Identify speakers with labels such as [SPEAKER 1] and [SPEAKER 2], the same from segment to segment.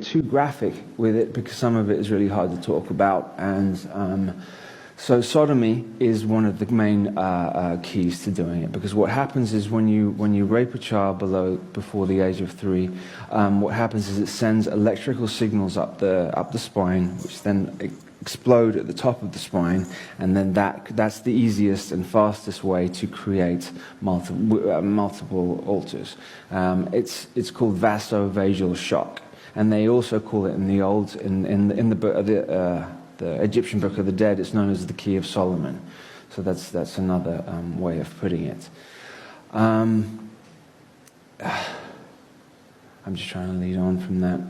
[SPEAKER 1] too graphic with it because some of it is really hard to talk about, and so sodomy is one of the main keys to doing it, because what happens is when you rape a child before the age of 3, what happens is it sends electrical signals up the spine, which then explode at the top of the spine, and then that's the easiest and fastest way to create multiple alters. It's called vasovagal shock, and they also call it in the Egyptian Book of the Dead, it's known as the Key of Solomon. So that's another way of putting it. I'm just trying to lead on from that.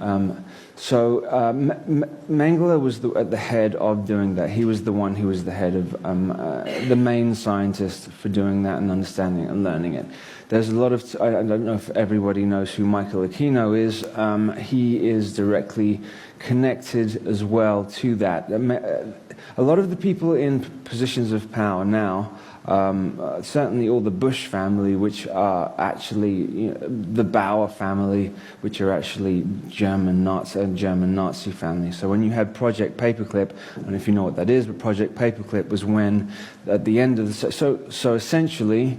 [SPEAKER 1] Mengele was at the head of doing that. He was the one who was the head of the main scientist for doing that and understanding it and learning it. There's a lot of, I don't know if everybody knows who Michael Aquino is. He is directly connected as well to that. A lot of the people in positions of power now, certainly all the Bush family, which are actually the Bauer family, which are actually German Nazi family. So when you had Project Paperclip, and if you know what that is, but Project Paperclip was when at the end of the so essentially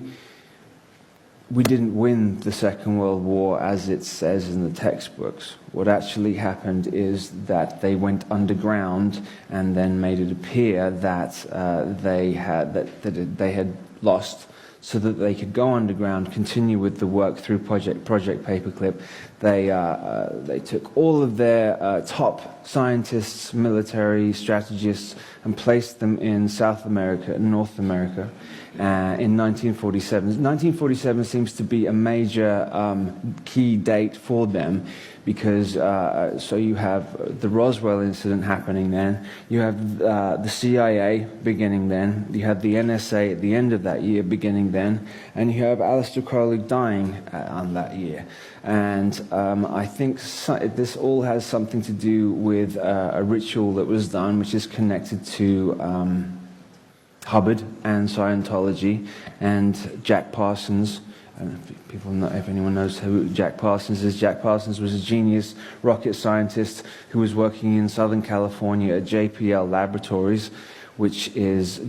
[SPEAKER 1] we didn't win the Second World War as it says in the textbooks. What actually happened is that they went underground and then made it appear that they had lost, so that they could go underground, continue with the work through Project Paperclip. They took all of their top scientists, military strategists, and placed them in South America and North America. In 1947. 1947 seems to be a major key date for them, because so you have the Roswell incident happening then, you have the CIA beginning then, you have the NSA at the end of that year beginning then, and you have Aleister Crowley dying on that year. And I think this all has something to do with a ritual that was done, which is connected to Hubbard and Scientology and Jack Parsons. I don't know if anyone knows who Jack Parsons is. Jack Parsons was a genius rocket scientist who was working in Southern California at JPL Laboratories, which is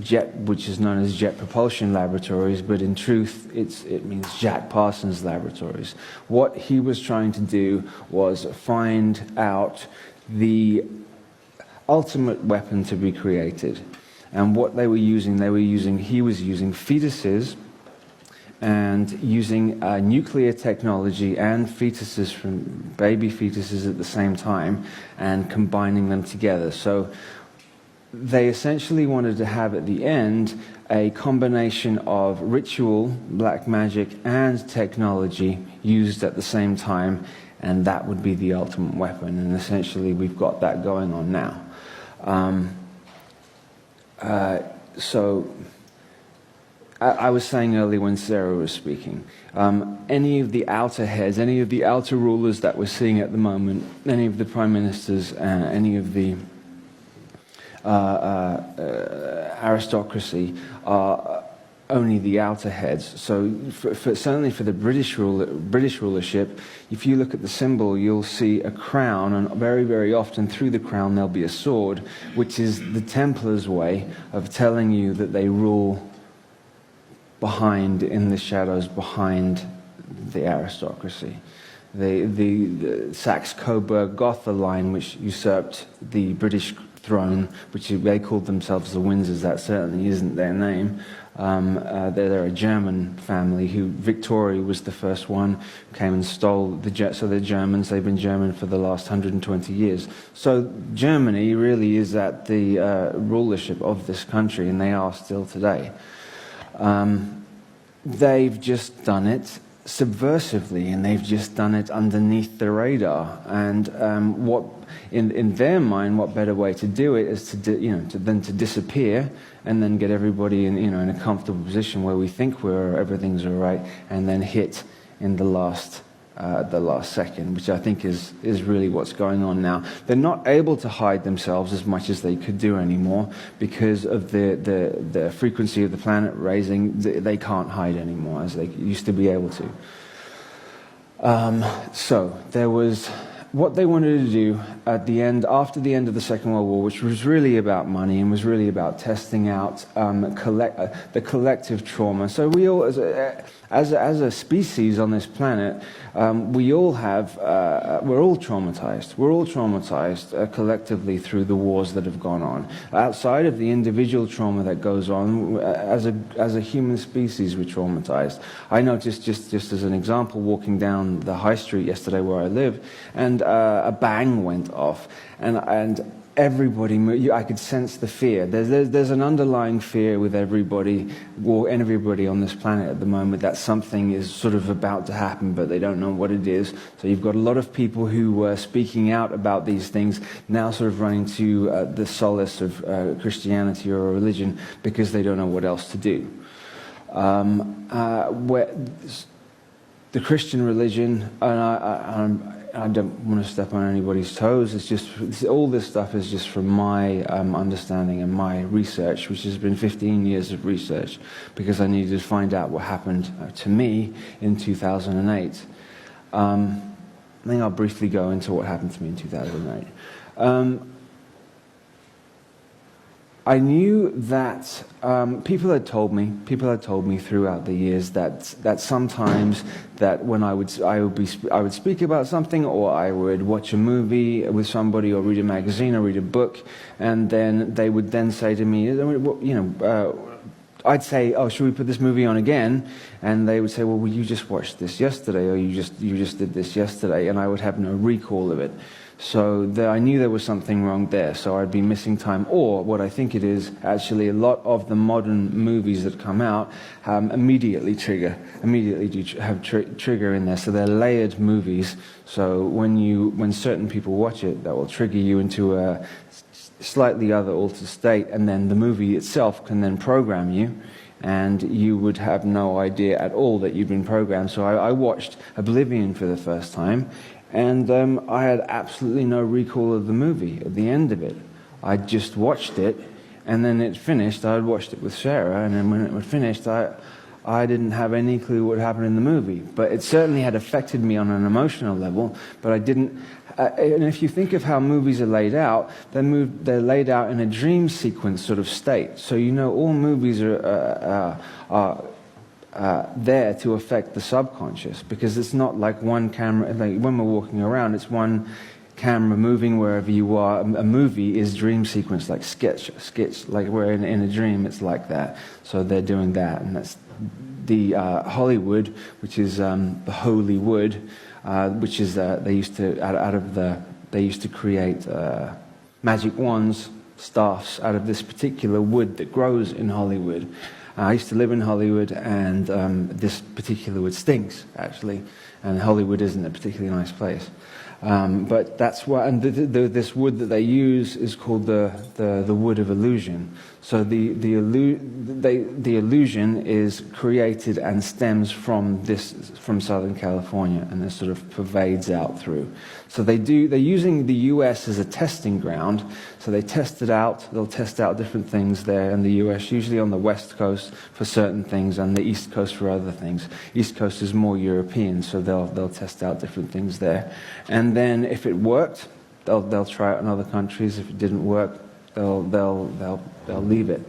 [SPEAKER 1] known as Jet Propulsion Laboratories, but in truth it means Jack Parsons Laboratories. What he was trying to do was find out the ultimate weapon to be created. And what he was using fetuses and using nuclear technology and fetuses from baby fetuses at the same time and combining them together. So they essentially wanted to have at the end a combination of ritual, black magic, and technology used at the same time, and that would be the ultimate weapon. And essentially we've got that going on now. So I was saying earlier when Sarah was speaking, any of the outer heads, any of the outer rulers that we're seeing at the moment, any of the prime ministers, any of the aristocracy are only the outer heads. So certainly for the British rulership, if you look at the symbol, you'll see a crown, and very, very often through the crown there'll be a sword, which is the Templars' way of telling you that they rule behind, in the shadows, behind the aristocracy. The Saxe-Coburg-Gotha line, which usurped the British throne, which they called themselves the Windsors, that certainly isn't their name. They're a German family Victoria was the first one, came and stole so they're Germans. They've been German for the last 120 years. So Germany really is at the rulership of this country, and they are still today. They've just done it subversively, and they've just done it underneath the radar. And what in their mind, what better way to do it is than to disappear and then get everybody in a comfortable position where we think everything's all right, and then hit in the last second, which I think is really what's going on now. They're not able to hide themselves as much as they could do anymore because of the frequency of the planet raising. They can't hide anymore as they used to be able to. So there was what they wanted to do at the end, after the end of the Second World War, which was really about money and was really about testing out the collective trauma. So we all, as a species on this planet, we're all traumatized. We're all traumatized collectively through the wars that have gone on. Outside of the individual trauma that goes on, as a human species, we're traumatized. I noticed, just as an example, walking down the high street yesterday where I live, and a bang went off, and everybody, I could sense the fear. There's an underlying fear with everybody on this planet at the moment that something is sort of about to happen, but they don't know what it is. So you've got a lot of people who were speaking out about these things now sort of running to the solace of Christianity or a religion because they don't know what else to do. The Christian religion, and I don't want to step on anybody's toes, all this stuff is just from my understanding and my research, which has been 15 years of research, because I needed to find out what happened to me in 2008. I think I'll briefly go into what happened to me in 2008. I knew that people had told me throughout the years that sometimes that when I would speak about something, or I would watch a movie with somebody, or read a magazine, or read a book, and then they would then say to me, I'd say, "Oh, should we put this movie on again?" And they would say, "Well, you just watched this yesterday, or you just did this yesterday," and I would have no recall of it. So I knew there was something wrong there, so I'd be missing time. Or what I think it is, actually, a lot of the modern movies that come out immediately have trigger in there. So they're layered movies. So when certain people watch it, that will trigger you into a slightly other altered state, and then the movie itself can then program you, and you would have no idea at all that you'd been programmed. So I watched Oblivion for the first time, and I had absolutely no recall of the movie at the end of it. I just watched it, and then it finished. I had watched it with Sarah, and then when it was finished, I didn't have any clue what happened in the movie. But it certainly had affected me on an emotional level, but I didn't. And if you think of how movies are laid out, they're laid out in a dream sequence sort of state. So all movies are there to affect the subconscious, because it's not like one camera. Like when we're walking around, it's one camera moving wherever you are. A movie is dream sequence, like sketch. Like we're in a dream, it's like that. So they're doing that, and that's the Hollywood, which is the holy wood, which is they used to create magic wands, staffs out of this particular wood that grows in Hollywood. I used to live in Hollywood, and this particular wood stinks, actually, and Hollywood isn't a particularly nice place. But that's why, and this wood that they use is called the wood of illusion. So the illusion is created and stems from Southern California, and this sort of pervades out through. So they're using the U.S. as a testing ground. So they test it out. They'll test out different things there in the U.S., usually on the West Coast for certain things, and the East Coast for other things. East Coast is more European, so they'll test out different things there. And then if it worked, they'll try it in other countries. If it didn't work, they'll leave it.